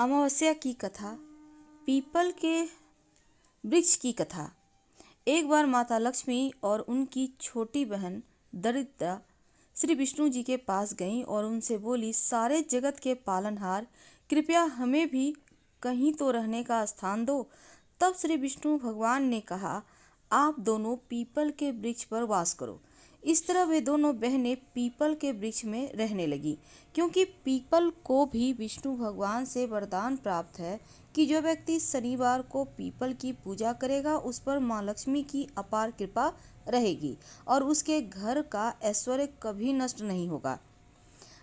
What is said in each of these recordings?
अमावस्या की कथा। पीपल के वृक्ष की कथा। एक बार माता लक्ष्मी और उनकी छोटी बहन दरिद्रा श्री विष्णु जी के पास गईं और उनसे बोली, सारे जगत के पालनहार, कृपया हमें भी कहीं तो रहने का स्थान दो। तब श्री विष्णु भगवान ने कहा, आप दोनों पीपल के वृक्ष पर वास करो। इस तरह वे दोनों बहनें पीपल के वृक्ष में रहने लगी, क्योंकि पीपल को भी विष्णु भगवान से वरदान प्राप्त है कि जो व्यक्ति शनिवार को पीपल की पूजा करेगा उस पर माँ लक्ष्मी की अपार कृपा रहेगी और उसके घर का ऐश्वर्य कभी नष्ट नहीं होगा।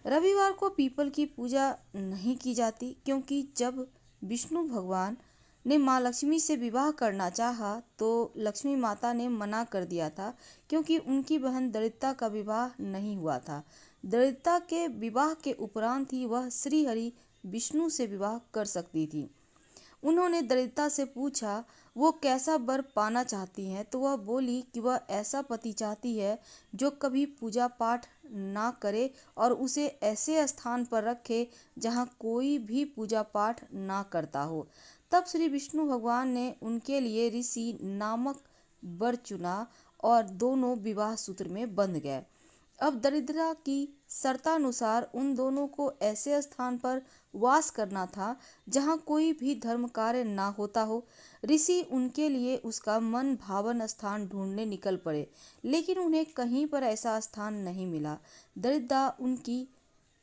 रविवार को पीपल की पूजा नहीं की जाती, क्योंकि जब विष्णु भगवान ने माँ लक्ष्मी से विवाह करना चाहा तो लक्ष्मी माता ने मना कर दिया था, क्योंकि उनकी बहन दरिद्रता का विवाह नहीं हुआ था। दरिद्रता के विवाह के उपरांत ही वह श्री हरि विष्णु से विवाह कर सकती थी। उन्होंने दरिद्रता से पूछा वो कैसा वर पाना चाहती हैं, तो वह बोली कि वह ऐसा पति चाहती है जो कभी पूजा पाठ ना करे और उसे ऐसे स्थान पर रखे जहाँ कोई भी पूजा पाठ ना करता हो। तब श्री विष्णु भगवान ने उनके लिए ऋषि नामक वर चुना और दोनों विवाह सूत्र में बंध गए। अब दरिद्रा की शर्तानुसार उन दोनों को ऐसे स्थान पर वास करना था जहाँ कोई भी धर्म कार्य ना होता हो। ऋषि उनके लिए उसका मन भावन स्थान ढूंढने निकल पड़े, लेकिन उन्हें कहीं पर ऐसा स्थान नहीं मिला। दरिद्रा उनकी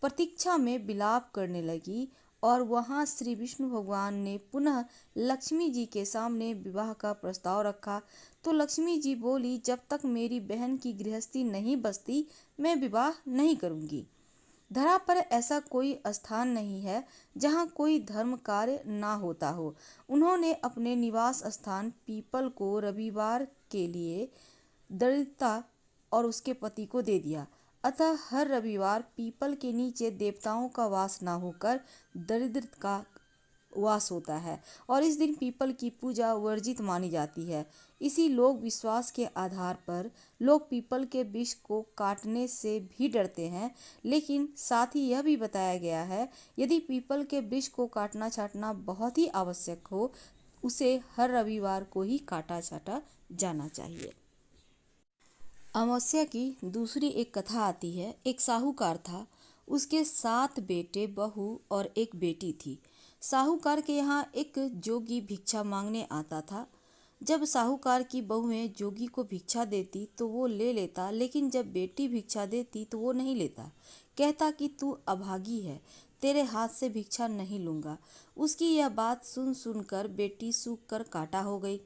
प्रतीक्षा में विलाप करने लगी और वहाँ श्री विष्णु भगवान ने पुनः लक्ष्मी जी के सामने विवाह का प्रस्ताव रखा। तो लक्ष्मी जी बोली, जब तक मेरी बहन की गृहस्थी नहीं बसती मैं विवाह नहीं करूँगी। धरा पर ऐसा कोई स्थान नहीं है जहाँ कोई धर्म कार्य ना होता हो। उन्होंने अपने निवास स्थान पीपल को रविवार के लिए दरिद्रता और उसके पति को दे दिया। अतः हर रविवार पीपल के नीचे देवताओं का वास ना होकर दरिद्र का वास होता है और इस दिन पीपल की पूजा वर्जित मानी जाती है। इसी लोक विश्वास के आधार पर लोग पीपल के वृक्ष को काटने से भी डरते हैं, लेकिन साथ ही यह भी बताया गया है यदि पीपल के वृक्ष को काटना छाटना बहुत ही आवश्यक हो, उसे हर रविवार को ही काटा छाटा जाना चाहिए। अमावस्या की दूसरी एक कथा आती है। एक साहूकार था, उसके 7 बेटे, बहू और एक बेटी थी। साहूकार के यहाँ एक जोगी भिक्षा मांगने आता था। जब साहूकार की बहुएं जोगी को भिक्षा देती तो वो ले लेता, लेकिन जब बेटी भिक्षा देती तो वो नहीं लेता। कहता कि तू अभागी है, तेरे हाथ से भिक्षा नहीं लूँगा। उसकी यह बात सुन सुनकर बेटी सूख कर काटा हो गई।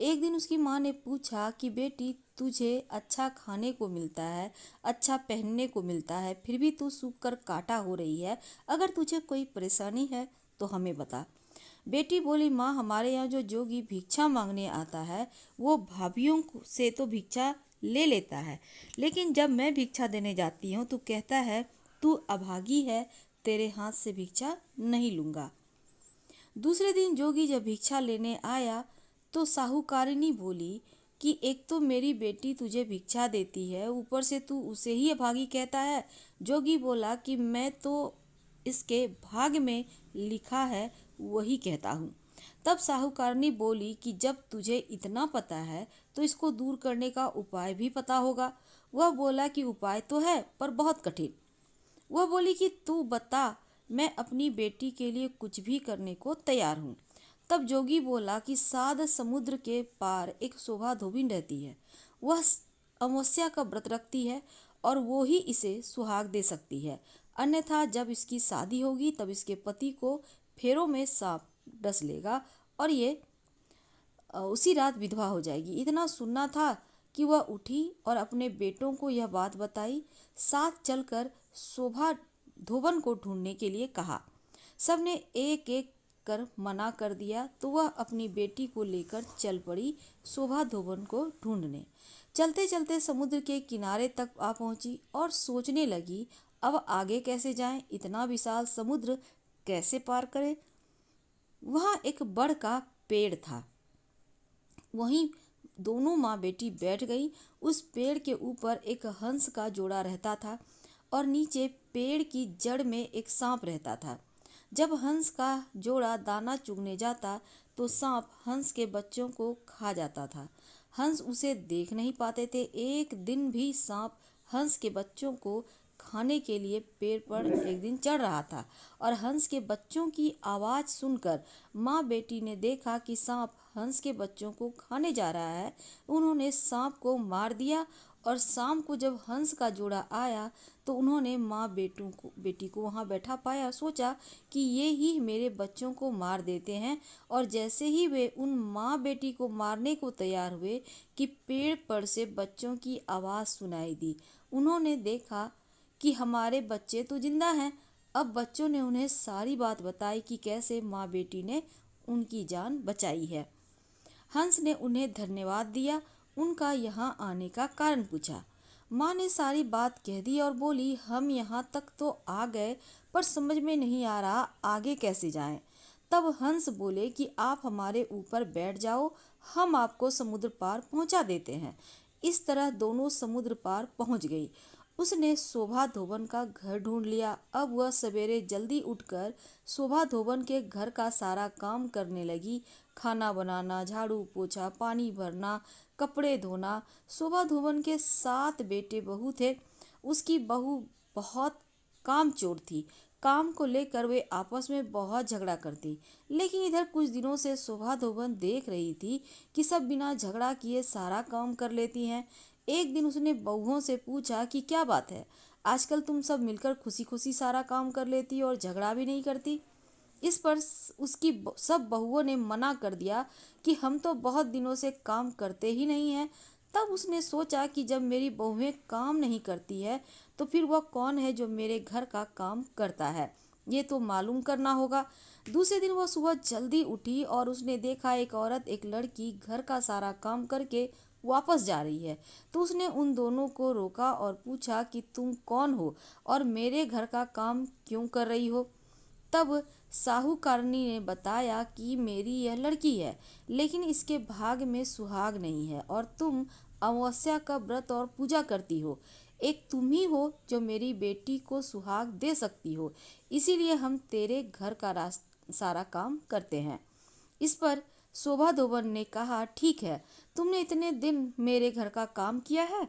एक दिन उसकी माँ ने पूछा कि बेटी, तुझे अच्छा खाने को मिलता है, अच्छा पहनने को मिलता है, फिर भी तू सूख कर काटा हो रही है। अगर तुझे कोई परेशानी है तो हमें बता। बेटी बोली, माँ, हमारे यहाँ जो जोगी भिक्षा मांगने आता है वो भाभीयों से तो भिक्षा ले लेता है, लेकिन जब मैं भिक्षा देने जाती हूँ तो कहता है तू अभागी है, तेरे हाथ से भिक्षा नहीं लूँगा। दूसरे दिन जोगी जब भिक्षा लेने आया तो साहूकारिनी बोली कि एक तो मेरी बेटी तुझे भिक्षा देती है, ऊपर से तू उसे ही अभागी कहता है। जोगी बोला कि मैं तो इसके भाग में लिखा है वही कहता हूँ। तब साहूकारनी बोली कि जब तुझे इतना पता है तो इसको दूर करने का उपाय भी पता होगा। वह बोला कि उपाय तो है पर बहुत कठिन। वह बोली कि तू बता, मैं अपनी बेटी के लिए कुछ भी करने को तैयार हूँ। तब जोगी बोला कि सात समुद्र के पार एक शोभा धोबिन रहती है, वह अमावस्या का व्रत रखती है और वो ही इसे सुहाग दे सकती है, अन्यथा जब इसकी शादी होगी तब इसके पति को फेरों में सांप डस लेगा और ये उसी रात विधवा हो जाएगी। इतना सुनना था कि वह उठी और अपने बेटों को यह बात बताई। साथ चलकर शोभा धोबन को ढूंढने के लिए कहा। सबने एक एक कर मना कर दिया तो वह अपनी बेटी को लेकर चल पड़ी शोभा धोबन को ढूंढने। चलते चलते समुद्र के किनारे तक आ पहुंची और सोचने लगी अब आगे कैसे जाएं, इतना विशाल समुद्र कैसे पार करें। वहाँ एक बड़ का पेड़ था, वहीं दोनों माँ बेटी बैठ गई। उस पेड़ के ऊपर एक हंस का जोड़ा रहता था और नीचे पेड़ की जड़ में एक सांप रहता था। जब हंस का जोड़ा दाना चुगने जाता तो सांप हंस के बच्चों को खा जाता था। हंस उसे देख नहीं पाते थे। एक दिन भी सांप हंस के बच्चों को खाने के लिए पेड़ पर एक दिन चढ़ रहा था और हंस के बच्चों की आवाज़ सुनकर माँ बेटी ने देखा कि सांप हंस के बच्चों को खाने जा रहा है। उन्होंने सांप को मार दिया और शाम को जब हंस का जोड़ा आया तो उन्होंने माँ बेटी को वहाँ बैठा पाया। सोचा कि ये ही मेरे बच्चों को मार देते हैं और जैसे ही वे उन माँ बेटी को मारने को तैयार हुए कि पेड़ पर से बच्चों की आवाज़ सुनाई दी। उन्होंने देखा कि हमारे बच्चे तो जिंदा हैं। अब बच्चों ने उन्हें सारी बात बताई कि कैसे माँ बेटी ने उनकी जान बचाई है। हंस ने उन्हें धन्यवाद दिया, उनका यहाँ आने का कारण पूछा। माँ ने सारी बात कह दी और बोली, हम यहाँ तक तो आ गए पर समझ में नहीं आ रहा आगे कैसे जाएं। तब हंस बोले कि आप हमारे ऊपर बैठ जाओ, हम आपको समुद्र पार पहुँचा देते हैं। इस तरह दोनों समुद्र पार पहुँच गई। उसने शोभा धोबन का घर ढूंढ लिया। अब वह सवेरे जल्दी उठकर शोभा धोबन के घर का सारा काम करने लगी। खाना बनाना, झाड़ू पोछा, पानी भरना, कपड़े धोना। शोभा धोबन के 7 बेटे बहू थे। उसकी बहू बहुत कामचोर थी। काम को लेकर वे आपस में बहुत झगड़ा करती। लेकिन इधर कुछ दिनों से शोभा धोबन देख रही थी कि सब बिना झगड़ा किए सारा काम कर लेती हैं। एक दिन उसने बहुओं से पूछा कि क्या बात है, आजकल तुम सब मिलकर खुशी खुशी सारा काम कर लेती और झगड़ा भी नहीं करती। इस पर उसकी सब बहुओं ने मना कर दिया कि हम तो बहुत दिनों से काम करते ही नहीं हैं। तब उसने सोचा कि जब मेरी बहुएं काम नहीं करती है तो फिर वह कौन है जो मेरे घर का काम करता है, ये तो मालूम करना होगा। दूसरे दिन वह सुबह जल्दी उठी और उसने देखा एक औरत एक लड़की घर का सारा काम करके वापस जा रही है। तो उसने उन दोनों को रोका और पूछा कि तुम कौन हो और मेरे घर का काम क्यों कर रही हो। तब साहूकारनी ने बताया कि मेरी यह लड़की है, लेकिन इसके भाग में सुहाग नहीं है और तुम अमावस्या का व्रत और पूजा करती हो। एक तुम ही हो जो मेरी बेटी को सुहाग दे सकती हो, इसीलिए हम तेरे घर का सारा काम करते हैं। इस पर शोभा धोबन ने कहा, ठीक है, तुमने इतने दिन मेरे घर का काम किया है,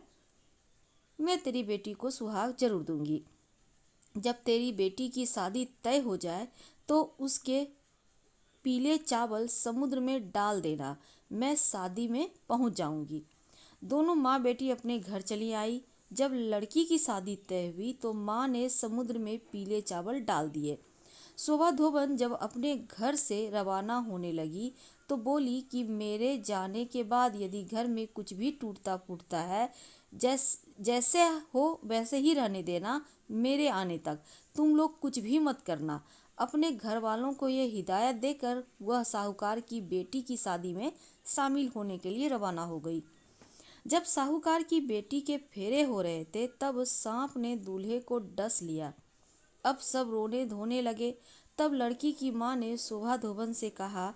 मैं तेरी बेटी को सुहाग जरूर दूंगी। जब तेरी बेटी की शादी तय हो जाए तो उसके पीले चावल समुद्र में डाल देना, मैं शादी में पहुंच जाऊंगी। दोनों माँ बेटी अपने घर चली आई। जब लड़की की शादी तय हुई तो माँ ने समुद्र में पीले चावल डाल दिए। शोभा धोबन जब अपने घर से रवाना होने लगी तो बोली कि मेरे जाने के बाद यदि घर में कुछ भी टूटता फूटता है, जैसे हो वैसे ही रहने देना, मेरे आने तक तुम लोग कुछ भी मत करना। अपने घर वालों को यह हिदायत देकर वह साहूकार की बेटी की शादी में शामिल होने के लिए रवाना हो गई। जब साहूकार की बेटी के फेरे हो रहे थे तब सांप ने दूल्हे को डस लिया। अब सब रोने धोने लगे। तब लड़की की माँ ने शोभा धोबन से कहा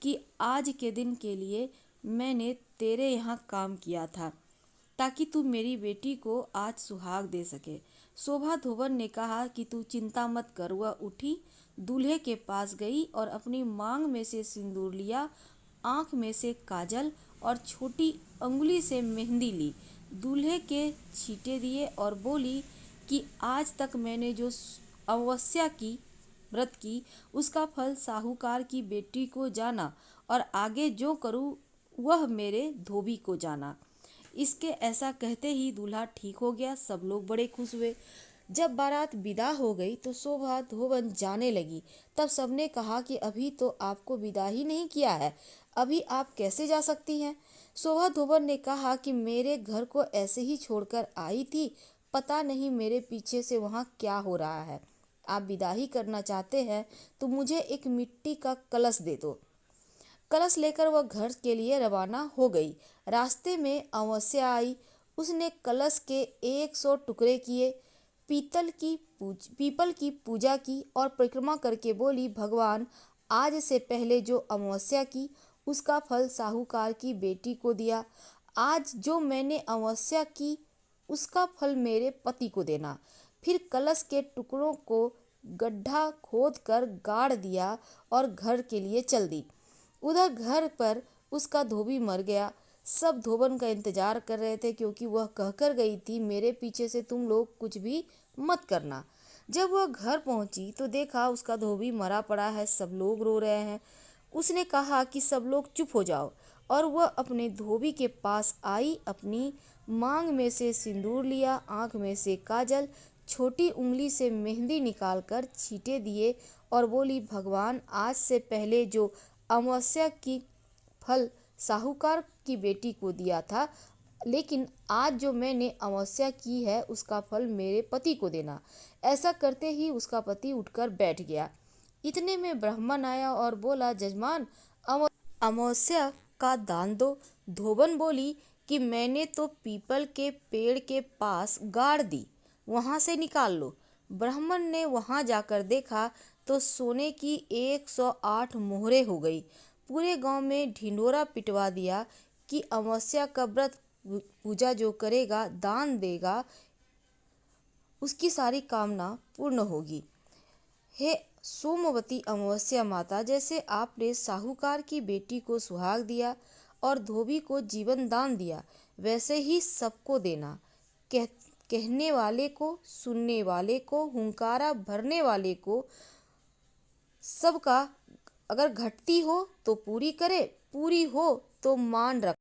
कि आज के दिन के लिए मैंने तेरे यहाँ काम किया था ताकि तू मेरी बेटी को आज सुहाग दे सके। शोभा धोबन ने कहा कि तू चिंता मत कर। वह उठी, दूल्हे के पास गई और अपनी मांग में से सिंदूर लिया, आँख में से काजल और छोटी अंगुली से मेहंदी ली, दूल्हे के छींटे दिए और बोली कि आज तक मैंने जो अमावस्या की व्रत की उसका फल साहूकार की बेटी को जाना और आगे जो करूँ वह मेरे धोबी को जाना। इसके ऐसा कहते ही दूल्हा ठीक हो गया। सब लोग बड़े खुश हुए। जब बारात विदा हो गई तो शोभा धोबन जाने लगी। तब सबने कहा कि अभी तो आपको विदा ही नहीं किया है, अभी आप कैसे जा सकती हैं। शोभा धोबन ने कहा कि मेरे घर को ऐसे ही छोड़कर आई थी, पता नहीं मेरे पीछे से वहाँ क्या हो रहा है। आप विदा ही करना चाहते हैं तो मुझे एक मिट्टी का कलश दे दो। कलश लेकर वह घर के लिए रवाना हो गई। रास्ते में अमावस्या आई। उसने कलश के 100 टुकड़े किए, पीपल की पूजा की और परिक्रमा करके बोली, भगवान, आज से पहले जो अमावस्या की उसका फल साहूकार की बेटी को दिया, आज जो मैंने अमावस्या की उसका फल मेरे पति को देना। फिर कलश के टुकड़ों को गड्ढा खोद कर गाड़ दिया और घर के लिए चल दी। उधर घर पर उसका धोबी मर गया। सब धोबन का इंतजार कर रहे थे, क्योंकि वह कहकर गई थी, मेरे पीछे से तुम लोग कुछ भी मत करना। जब वह घर पहुंची तो देखा उसका धोबी मरा पड़ा है, सब लोग रो रहे हैं। उसने कहा कि सब लोग चुप हो जाओ, और वह अपने धोबी के पास आई, अपनी मांग में से सिंदूर लिया, आंख में से काजल, छोटी उंगली से मेहंदी निकालकर छींटे दिए और बोली, भगवान, आज से पहले जो अमावस्या की फल साहूकार की बेटी को दिया था, लेकिन आज जो मैंने अमावस्या की है उसका फल मेरे पति को देना। ऐसा करते ही उसका पति उठकर बैठ गया। इतने में ब्राह्मण आया और बोला, जजमान, अमावस्या का दान दो। धोबन बोली कि मैंने तो पीपल के पेड़ के पास गाड़ दी, वहां से निकाल लो। ब्राह्मण ने वहां जाकर देखा तो सोने की 108 मोहरें हो गई। पूरे गांव में ढिंढोरा पिटवा दिया कि अमावस्या का व्रत पूजा जो करेगा, दान देगा, उसकी सारी कामना पूर्ण होगी। हे सोमवती अमावस्या माता, जैसे आपने साहूकार की बेटी को सुहाग दिया और धोबी को जीवन दान दिया, वैसे ही सबको देना। कहने वाले को, सुनने वाले को, हुंकारा भरने वाले को, सबका अगर घटती हो तो पूरी करे, पूरी हो तो मान रख।